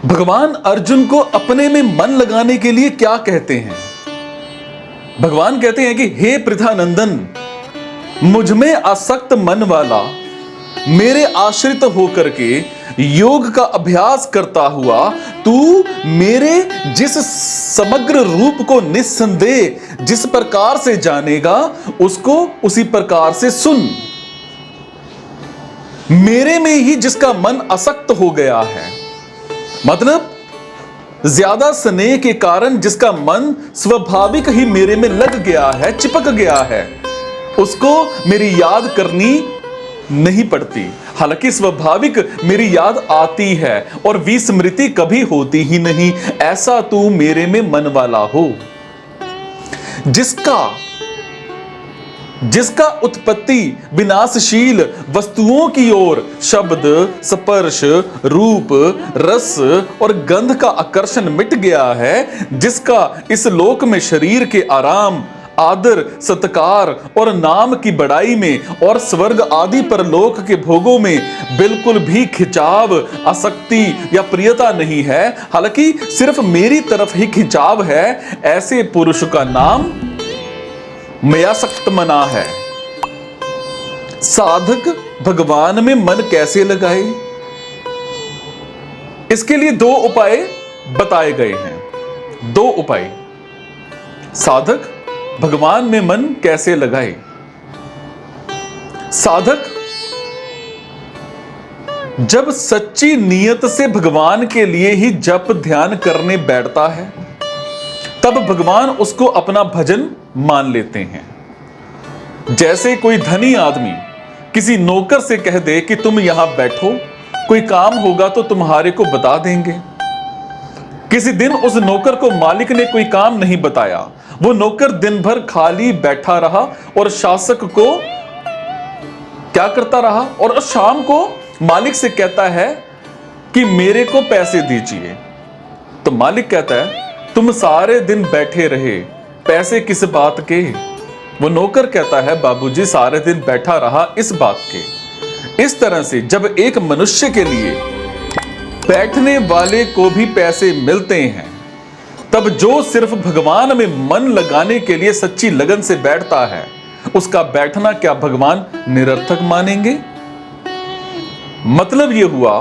भगवान अर्जुन को अपने में मन लगाने के लिए क्या कहते हैं? भगवान कहते हैं कि हे पृथानंदन, मुझ में आसक्त मन वाला मेरे आश्रित होकर के योग का अभ्यास करता हुआ तू मेरे जिस समग्र रूप को निस्संदेह जिस प्रकार से जानेगा उसको उसी प्रकार से सुन। मेरे में ही जिसका मन आसक्त हो गया है, मतलब ज्यादा स्नेह के कारण जिसका मन स्वाभाविक ही मेरे में लग गया है, चिपक गया है, उसको मेरी याद करनी नहीं पड़ती। हालांकि स्वाभाविक मेरी याद आती है और विस्मृति कभी होती ही नहीं। ऐसा तू मेरे में मन वाला हो, जिसका उत्पत्ति विनाशशील वस्तुओं की ओर शब्द, स्पर्श, रूप, रस और गंध का आकर्षण मिट गया है, जिसका इस लोक में शरीर के आराम, आदर, सत्कार और नाम की बड़ाई में और स्वर्ग आदि परलोक के भोगों में बिल्कुल भी खिंचाव, आसक्ति या प्रियता नहीं है, हालांकि सिर्फ मेरी तरफ ही खिंचाव है, ऐसे पुरुष का नाम मयासक्त मना है। साधक भगवान में मन कैसे लगाए? इसके लिए दो उपाय बताए गए हैं। दो उपाय। साधक भगवान में मन कैसे लगाए? साधक जब सच्ची नीयत से भगवान के लिए ही जप ध्यान करने बैठता है, तब भगवान उसको अपना भजन मान लेते हैं। जैसे कोई धनी आदमी किसी नौकर से कह दे कि तुम यहां बैठो, कोई काम होगा तो तुम्हारे को बता देंगे। किसी दिन उस नौकर को मालिक ने कोई काम नहीं बताया, वो नौकर दिन भर खाली बैठा रहा और शासक को क्या करता रहा, और शाम को मालिक से कहता है कि मेरे को पैसे दीजिए। तो मालिक कहता है तुम सारे दिन बैठे रहे, पैसे किस बात के? वो नौकर कहता है बाबूजी सारे दिन बैठा रहा इस बात के। इस तरह से जब एक मनुष्य के लिए बैठने वाले को भी पैसे मिलते हैं, तब जो सिर्फ भगवान में मन लगाने के लिए सच्ची लगन से बैठता है, उसका बैठना क्या भगवान निरर्थक मानेंगे? मतलब यह हुआ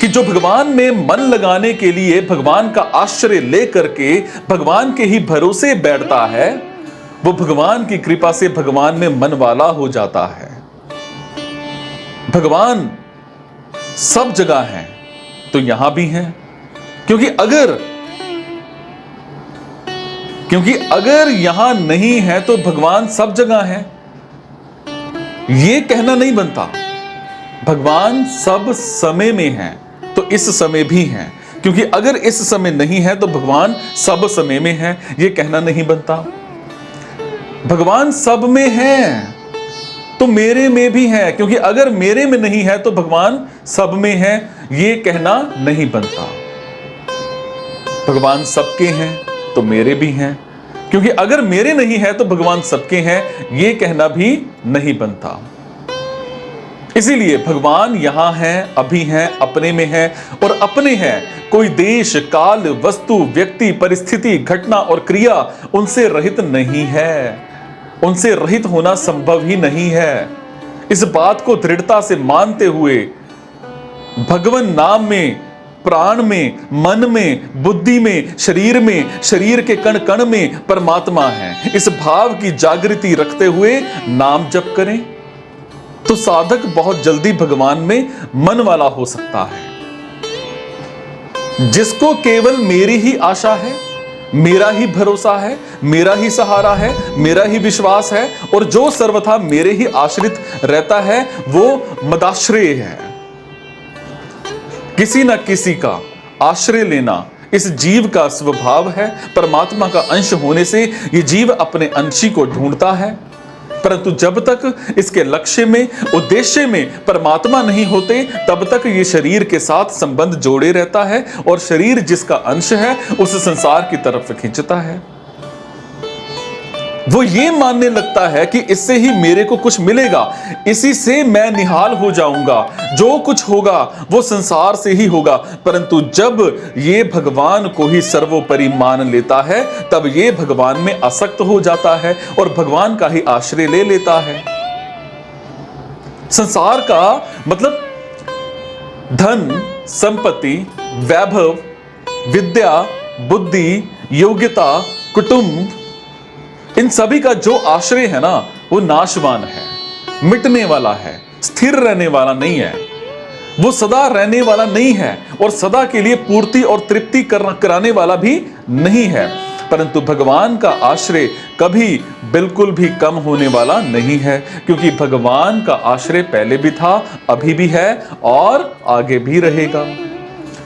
कि जो भगवान में मन लगाने के लिए भगवान का आश्रय लेकर के भगवान के ही भरोसे बैठता है, वो भगवान की कृपा से भगवान में मन वाला हो जाता है। भगवान सब जगह हैं तो यहां भी हैं, क्योंकि अगर यहां नहीं है तो भगवान सब जगह है, यह कहना नहीं बनता। भगवान सब समय में है तो इस समय भी है, क्योंकि अगर इस समय नहीं है तो भगवान सब समय में है, यह कहना नहीं बनता। भगवान सब में है तो मेरे में भी है, क्योंकि अगर मेरे में नहीं है तो भगवान सब में है, यह कहना नहीं बनता। भगवान सबके हैं तो मेरे भी हैं, क्योंकि अगर मेरे नहीं है तो भगवान सबके हैं, यह कहना भी नहीं बनता। इसीलिए भगवान यहां हैं, अभी हैं, अपने में हैं, और अपने हैं। कोई देश, काल, वस्तु, व्यक्ति, परिस्थिति, घटना और क्रिया उनसे रहित नहीं है। उनसे रहित होना संभव ही नहीं है। इस बात को दृढ़ता से मानते हुए भगवान नाम में, प्राण में, मन में, बुद्धि में, शरीर के कण कण में परमात्मा है, इस भाव की जागृति रखते हुए नाम जप करें तो साधक बहुत जल्दी भगवान में मन वाला हो सकता है। जिसको केवल मेरी ही आशा है, मेरा ही भरोसा है, मेरा ही सहारा है, मेरा ही विश्वास है, और जो सर्वथा मेरे ही आश्रित रहता है, वो मदाश्रय है। किसी न किसी का आश्रय लेना इस जीव का स्वभाव है। परमात्मा का अंश होने से ये जीव अपने अंशी को ढूंढता है, परंतु जब तक इसके लक्ष्य में, उद्देश्य में परमात्मा नहीं होते, तब तक ये शरीर के साथ संबंध जोड़े रहता है, और शरीर जिसका अंश है उस संसार की तरफ खींचता है। वो ये मानने लगता है कि इससे ही मेरे को कुछ मिलेगा, इसी से मैं निहाल हो जाऊंगा, जो कुछ होगा वो संसार से ही होगा। परंतु जब ये भगवान को ही सर्वोपरि मान लेता है, तब ये भगवान में आसक्त हो जाता है और भगवान का ही आश्रय ले लेता है। संसार का मतलब धन, संपत्ति, वैभव, विद्या, बुद्धि, योग्यता, कुटुंब, इन सभी का जो आश्रय है ना, वो नाशवान है, मिटने वाला है, स्थिर रहने वाला नहीं है, वो सदा रहने वाला नहीं है और सदा के लिए पूर्ति और तृप्ति कराने वाला भी नहीं है। परंतु भगवान का आश्रय कभी बिल्कुल भी कम होने वाला नहीं है, क्योंकि भगवान का आश्रय पहले भी था, अभी भी है और आगे भी रहेगा।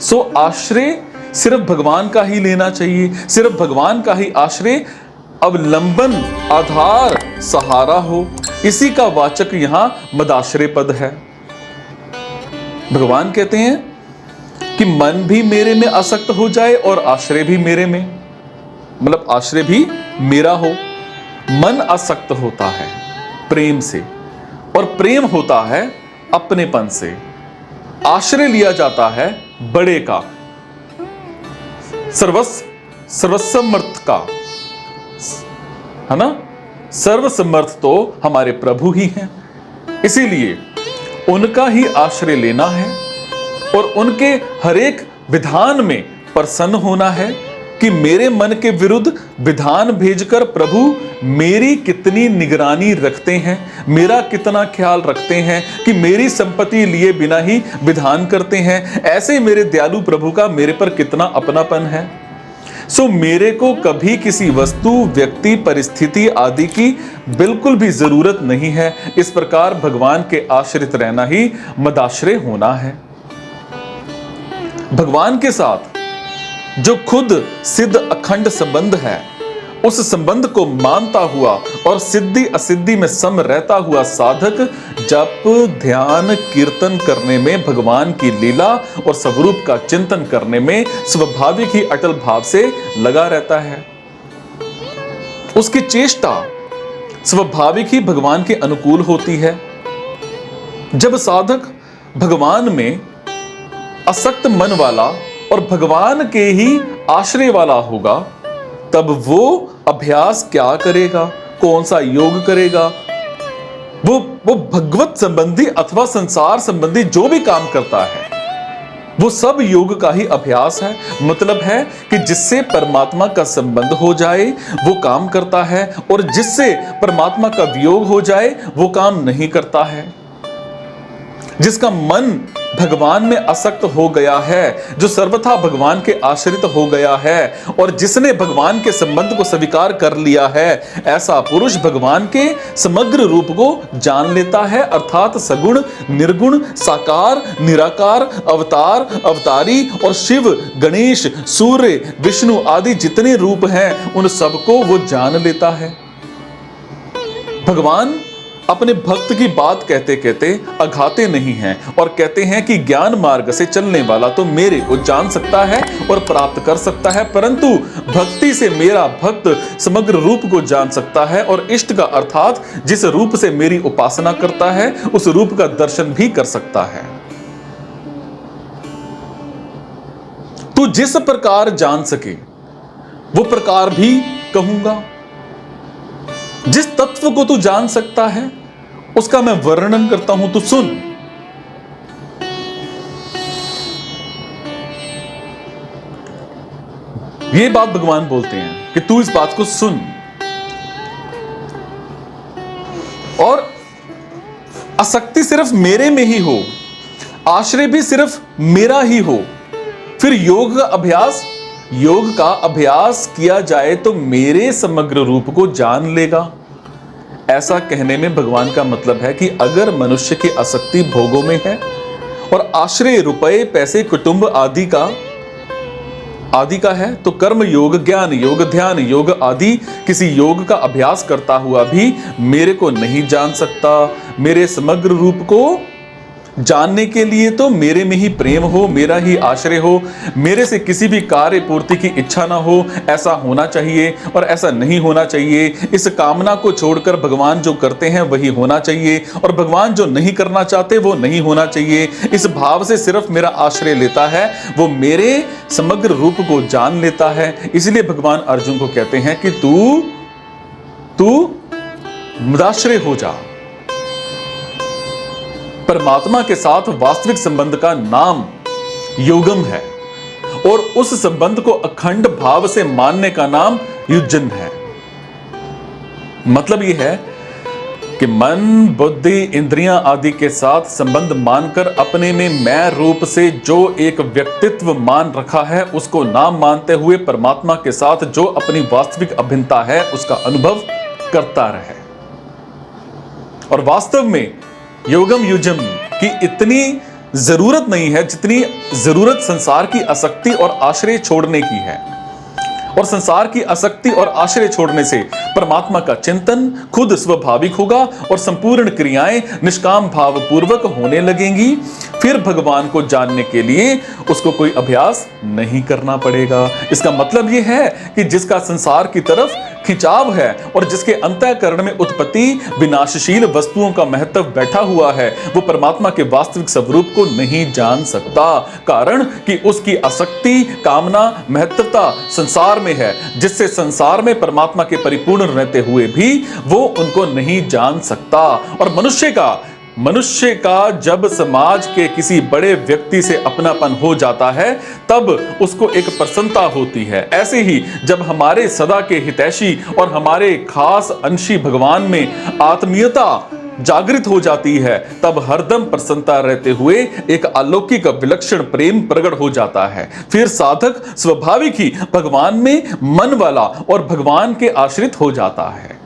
सो आश्रय सिर्फ भगवान का ही लेना चाहिए, सिर्फ भगवान का ही आश्रय अवलंबन, आधार, सहारा हो। इसी का वाचक यहां मदाश्रय पद है। भगवान कहते हैं कि मन भी मेरे में आसक्त हो जाए और आश्रय भी मेरे में, मतलब आश्रय भी मेरा हो। मन आसक्त होता है प्रेम से और प्रेम होता है अपनेपन से। आश्रय लिया जाता है बड़े का, सर्वसमर्थ का, है ना। सर्वसमर्थ तो हमारे प्रभु ही हैं, इसीलिए उनका ही आश्रय लेना है और उनके हर एक विधान में प्रसन्न होना है कि मेरे मन के विरुद्ध विधान भेजकर प्रभु मेरी कितनी निगरानी रखते हैं, मेरा कितना ख्याल रखते हैं कि मेरी संपत्ति लिए बिना ही विधान करते हैं। ऐसे मेरे दयालु प्रभु का मेरे पर कितना अपनापन है। सो मेरे को कभी किसी वस्तु, व्यक्ति, परिस्थिति आदि की बिल्कुल भी जरूरत नहीं है। इस प्रकार भगवान के आश्रित रहना ही मदाश्रय होना है। भगवान के साथ जो खुद सिद्ध अखंड संबंध है, उस संबंध को मानता हुआ और सिद्धि असिद्धि में सम रहता हुआ साधक जप, ध्यान, कीर्तन करने में, भगवान की लीला और स्वरूप का चिंतन करने में स्वाभाविक ही अटल भाव से लगा रहता है। उसकी चेष्टा स्वाभाविक ही भगवान के अनुकूल होती है। जब साधक भगवान में असक्त मन वाला और भगवान के ही आश्रय वाला होगा, तब वो अभ्यास क्या करेगा, कौन सा योग करेगा, वो भगवत संबंधी अथवा संसार संबंधी जो भी काम करता है, वो सब योग का ही अभ्यास है। मतलब है कि जिससे परमात्मा का संबंध हो जाए वो काम करता है, और जिससे परमात्मा का वियोग हो जाए वो काम नहीं करता है। जिसका मन भगवान में आसक्त हो गया है, जो सर्वथा भगवान के आश्रित हो गया है और जिसने भगवान के संबंध को स्वीकार कर लिया है, ऐसा पुरुष भगवान के समग्र रूप को जान लेता है। अर्थात सगुण, निर्गुण, साकार, निराकार, अवतार, अवतारी और शिव, गणेश, सूर्य, विष्णु आदि जितने रूप हैं उन सबको वो जान लेता है। भगवान अपने भक्त की बात कहते कहते अघाते नहीं हैं और कहते हैं कि ज्ञान मार्ग से चलने वाला तो मेरे को जान सकता है और प्राप्त कर सकता है, परंतु भक्ति से मेरा भक्त समग्र रूप को जान सकता है और इष्ट का अर्थात जिस रूप से मेरी उपासना करता है उस रूप का दर्शन भी कर सकता है। तू जिस प्रकार जान सके वो प्रकार भी कहूंगा। जिस तत्व को तू जान सकता है उसका मैं वर्णन करता हूं, तू सुन। ये बात भगवान बोलते हैं कि तू इस बात को सुन। और आसक्ति सिर्फ मेरे में ही हो, आश्रय भी सिर्फ मेरा ही हो, फिर योग का अभ्यास किया जाए तो मेरे समग्र रूप को जान लेगा। ऐसा कहने में भगवान का मतलब है कि अगर मनुष्य की आसक्ति भोगों में है और आश्रय रुपए, पैसे, कुटुंब आदि का है, तो कर्म योग, ज्ञान योग, ध्यान योग आदि किसी योग का अभ्यास करता हुआ भी मेरे को नहीं जान सकता, मेरे समग्र रूप को जानने के लिए तो मेरे में ही प्रेम हो, मेरा ही आश्रय हो, मेरे से किसी भी कार्य पूर्ति की इच्छा ना हो, ऐसा होना चाहिए और ऐसा नहीं होना चाहिए। इस कामना को छोड़कर भगवान जो करते हैं वही होना चाहिए और भगवान जो नहीं करना चाहते वो नहीं होना चाहिए। इस भाव से सिर्फ मेरा आश्रय लेता है, वो मेरे समग्र रूप को जान लेता है। इसलिए भगवान अर्जुन को कहते हैं कि तू मदाश्रय हो जा। परमात्मा के साथ वास्तविक संबंध का नाम योगम है और उस संबंध को अखंड भाव से मानने का नाम युजन है। मतलब यह है कि मन, बुद्धि, इंद्रियां आदि के साथ संबंध मानकर अपने में मैं रूप से जो एक व्यक्तित्व मान रखा है उसको नाम मानते हुए परमात्मा के साथ जो अपनी वास्तविक अभिन्नता है उसका अनुभव करता रहे। और वास्तव में योगम युजम की इतनी जरूरत नहीं है जितनी जरूरत संसार की आसक्ति और आश्रय छोड़ने की है। और संसार की आसक्ति और आश्रय छोड़ने से परमात्मा का चिंतन खुद स्वाभाविक होगा और संपूर्ण क्रियाएं निष्काम भाव पूर्वक होने लगेंगी। फिर भगवान को जानने के लिए उसको कोई अभ्यास नहीं करना पड़ेगा। इसका मतलब यह है कि जिसका संसार की तरफ खिंचाव है और जिसके अंतःकरण में उत्पत्ति विनाशशील वस्तुओं का महत्व बैठा हुआ है, वो परमात्मा के वास्तविक स्वरूप को नहीं जान सकता। कारण कि उसकी आसक्ति, कामना, महत्वता संसार में है, जिससे संसार में परमात्मा के परिपूर्ण रहते हुए भी वो उनको नहीं जान सकता। और मनुष्य का जब समाज के किसी बड़े व्यक्ति से अपनापन हो जाता है तब उसको एक प्रसन्नता होती है। ऐसे ही जब हमारे सदा के हितैषी और हमारे खास अंशी भगवान में आत्मीयता जागृत हो जाती है तब हरदम प्रसन्नता रहते हुए एक अलौकिक विलक्षण प्रेम प्रकट हो जाता है। फिर साधक स्वाभाविक ही भगवान में मन वाला और भगवान के आश्रित हो जाता है।